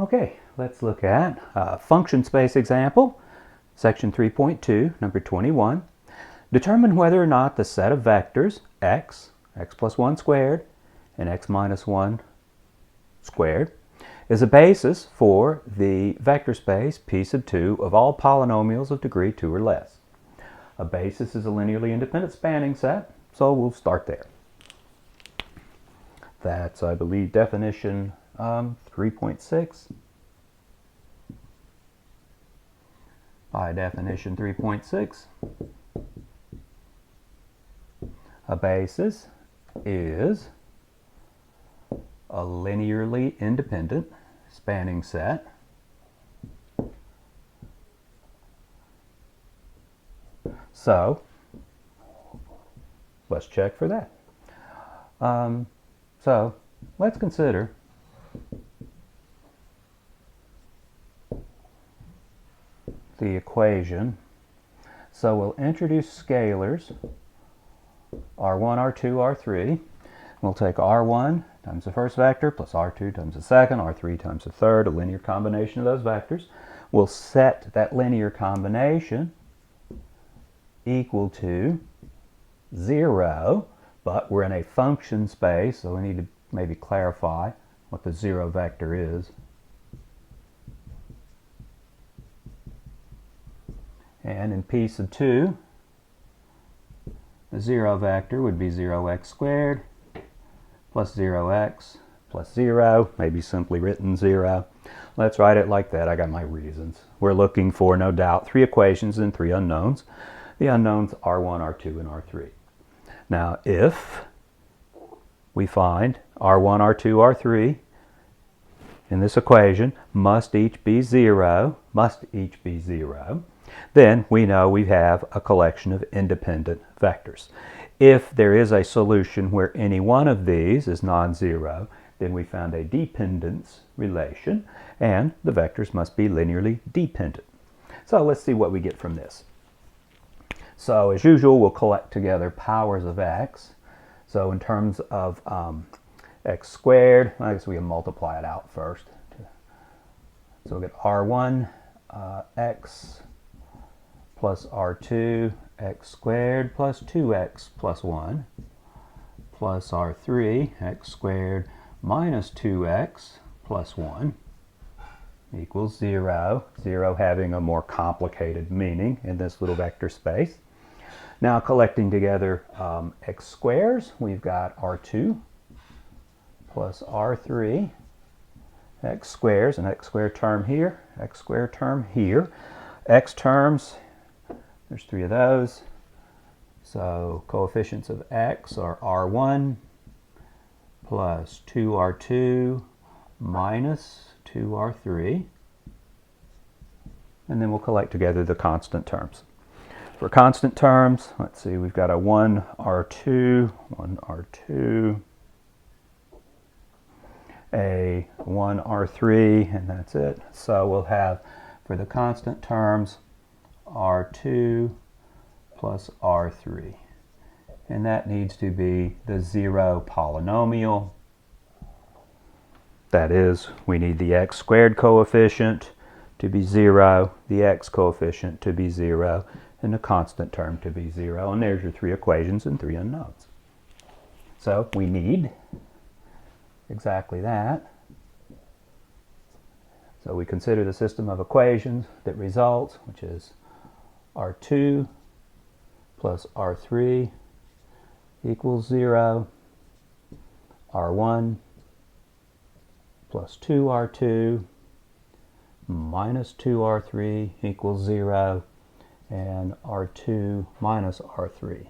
Okay, let's look at function space example, section 3.2, number 21. Determine whether or not the set of vectors x plus 1 squared, and x minus 1 squared is a basis for the vector space P sub 2 of all polynomials of degree 2 or less. A basis is a linearly independent spanning set, so we'll start there. That's, I believe, definition 3.6. By definition 3.6, a basis is a linearly independent spanning set so let's check for that. So let's consider the equation. So we'll introduce scalars r1, r2, r3. We'll take r1 times the first vector plus r2 times the second, r3 times the third, a linear combination of those vectors. We'll set that linear combination equal to 0, but we're in a function space, so we need to maybe clarify what the 0 vector is. And in P sub 2, the 0 vector would be 0x squared plus 0x plus 0, maybe simply written 0. Let's write it like that. I got my reasons. We're looking for, no doubt, 3 equations and 3 unknowns. The unknowns r1, r2, and r3. Now, if we find r1, r2, r3 in this equation must each be 0, then we know we have a collection of independent vectors. If there is a solution where any one of these is non-zero, then we found a dependence relation, and the vectors must be linearly dependent. So let's see what we get from this. So as usual, we'll collect together powers of x. So in terms of x squared, I guess we can multiply it out first. So we'll get r1 x plus r2 x squared plus 2x plus 1 plus r3 x squared minus 2x plus 1 equals 0. 0 having a more complicated meaning in this little vector space. Now collecting together x squares, we've got r2 plus r3 x squares, an x squared term here, x squared term here. X terms, there's 3 of those. So coefficients of x are r1 plus 2r2 minus 2r3. And then we'll collect together the constant terms. For constant terms, let's see, we've got a 1r2, a 1r3, and that's it. So we'll have, for the constant terms, r2 plus r3. And that needs to be the 0 polynomial. That is, we need the x squared coefficient to be 0, the x coefficient to be 0, and the constant term to be 0. And there's your 3 equations and 3 unknowns. So we need exactly that. So we consider the system of equations that results, which is r2 plus r3 equals 0, r1 plus 2r2 minus 2r3 equals 0, and r2 minus r3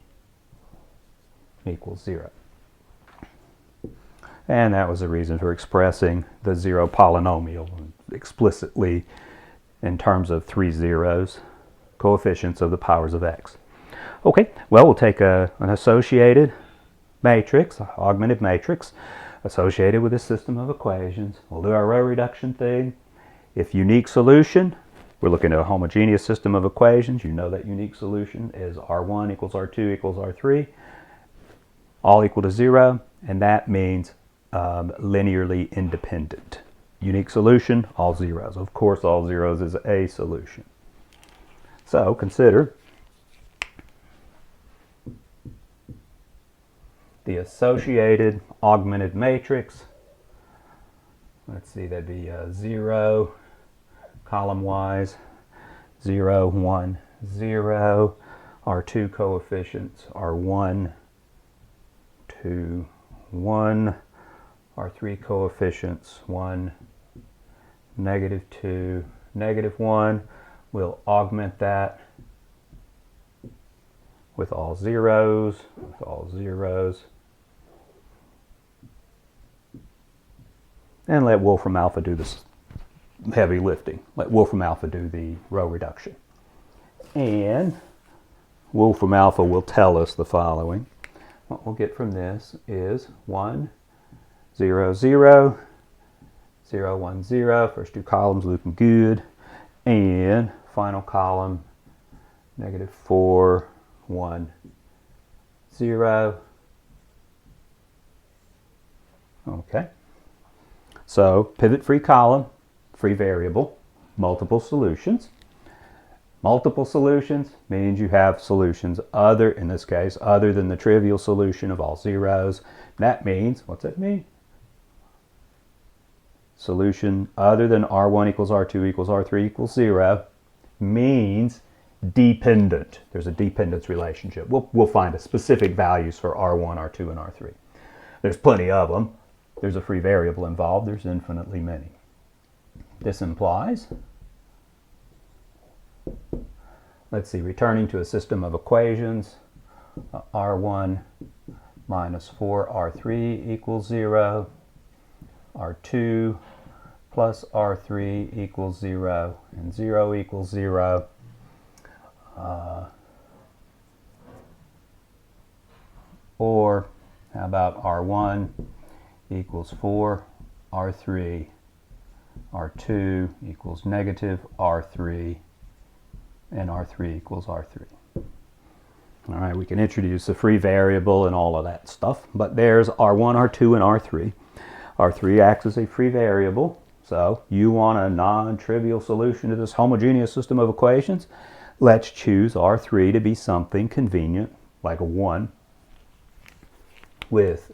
equals 0. And that was the reason for expressing the 0 polynomial explicitly in terms of 3 zeros, coefficients of the powers of x. Okay, well, we'll take an associated matrix, an augmented matrix, associated with a system of equations. We'll do our row reduction thing. If unique solution, we're looking at a homogeneous system of equations. You know that unique solution is r1 equals r2 equals r3, all equal to 0, and that means linearly independent. Unique solution, all zeros. Of course, all zeros is a solution. So consider the associated augmented matrix. Let's see, that'd be 0, column-wise, 0, 1, 0. Our two coefficients are 1, 2, 1. Our three coefficients, 1, -2, -1. We'll augment that with all zeros, And let Wolfram alpha do this heavy lifting. Let Wolfram alpha do the row reduction. And Wolfram alpha will tell us the following. What we'll get from this is 1, 0, 0, 0, 1, 0. First two columns looking good. And final column, -4, 1, 0. Okay. So pivot-free column, free variable, multiple solutions. Multiple solutions means you have solutions other, in this case, other than the trivial solution of all zeros. That means, what's that mean? Solution other than R1 equals R2 equals R3 equals 0 means dependent. There's a dependence relationship. We'll find a specific values for R1, R2, and R3. There's plenty of them. There's a free variable involved. There's infinitely many. This implies, let's see, returning to a system of equations, R1 minus 4R3 equals 0, R2 plus R3 equals 0, and 0 equals 0. Or how about R1 equals 4, R3, R2 equals -R3, and R3 equals R3. All right, we can introduce a free variable and all of that stuff, but there's R1, R2, and R3. R3 acts as a free variable, so you want a non-trivial solution to this homogeneous system of equations. Let's choose R3 to be something convenient, like a 1, with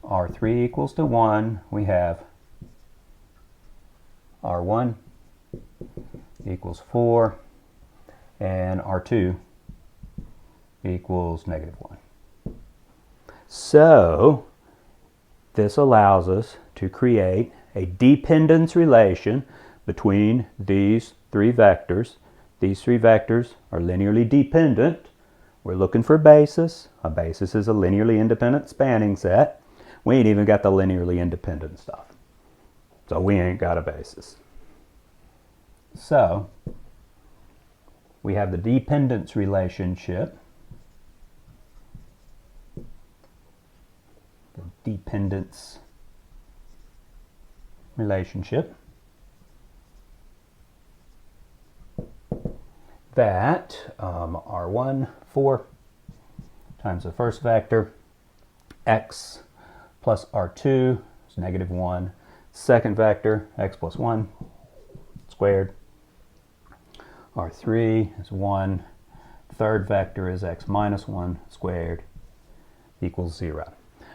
R3 equals to 1, we have R1 equals 4, and R2 equals -1. So this allows us to create a dependence relation between these three vectors. These three vectors are linearly dependent. We're looking for basis. A basis is a linearly independent spanning set. We ain't even got the linearly independent stuff. So we ain't got a basis. So we have the dependence relationship. The dependence relationship that R1, 4 times the first vector, x plus R2 is -1. Second vector, x plus 1 squared. R3 is 1. Third vector is x minus 1 squared equals 0.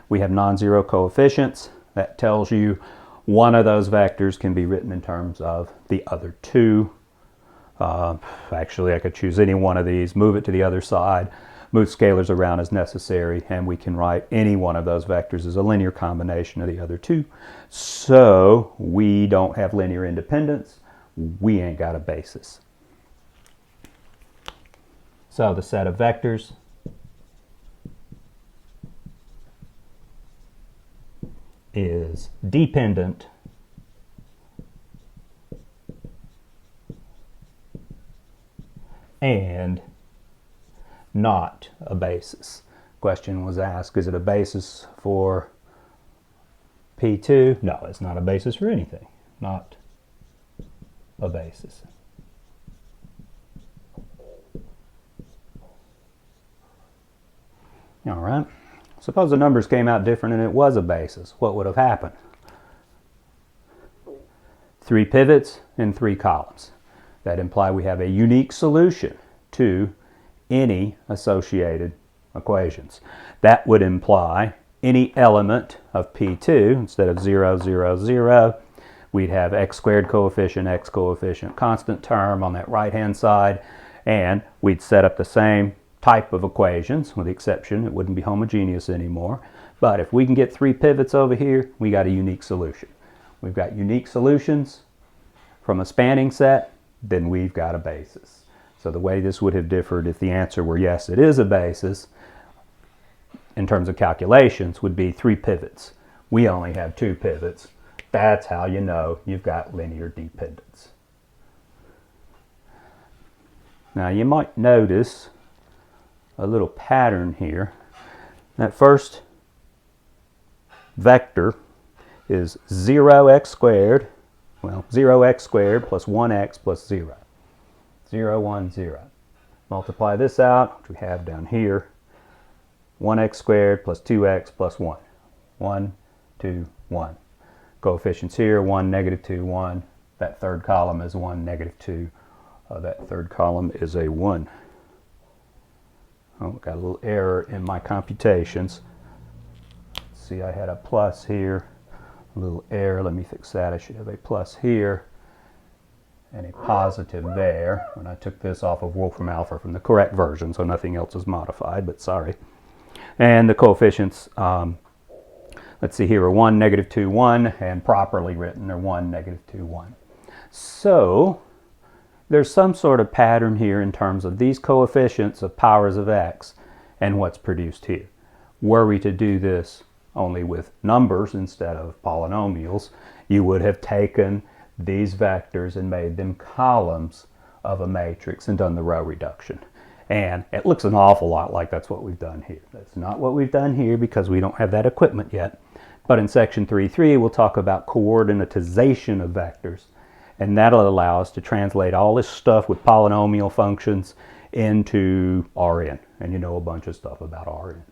We have non-zero coefficients. That tells you one of those vectors can be written in terms of the other two. Actually, I could choose any one of these, move it to the other side, move scalars around as necessary, and we can write any one of those vectors as a linear combination of the other two. So we don't have linear independence. We ain't got a basis. So the set of vectors is dependent and not a basis. Question was asked, is it a basis for P2? No, it's not a basis for anything. Not a basis. All right, suppose the numbers came out different and it was a basis. What would have happened? 3 pivots and 3 columns. That imply we have a unique solution to any associated equations. That would imply any element of P2, instead of 0, 0, 0, we'd have x squared coefficient, x coefficient, constant term on that right-hand side, and we'd set up the same type of equations, with the exception it wouldn't be homogeneous anymore. But if we can get 3 pivots over here, we got a unique solution. We've got unique solutions from a spanning set, then we've got a basis. So the way this would have differed if the answer were yes, it is a basis, in terms of calculations, would be 3 pivots. We only have 2 pivots. That's how you know you've got linear dependence. Now you might notice a little pattern here. That first vector is 0x squared, well, 0x squared plus 1x plus 0. 0, 1, 0. Multiply this out, which we have down here. 1x squared plus 2x plus 1. 1, 2, 1. Coefficients here, 1, negative 2, 1. That third column is 1, negative 2. That third column is a 1. Oh, got a little error in my computations. See, I had a plus here. A little error. Let me fix that. I should have a plus here and a positive there. And I took this off of Wolfram Alpha from the correct version, so nothing else is modified, but sorry. And the coefficients, let's see here, are 1, negative 2, 1, and properly written are 1, negative 2, 1. So there's some sort of pattern here in terms of these coefficients of powers of x and what's produced here. Were we to do this only with numbers instead of polynomials, you would have taken these vectors and made them columns of a matrix and done the row reduction. And it looks an awful lot like that's what we've done here. That's not what we've done here because we don't have that equipment yet. But in section 3.3 we'll talk about coordinatization of vectors, and that'll allow us to translate all this stuff with polynomial functions into Rn. And you know a bunch of stuff about Rn.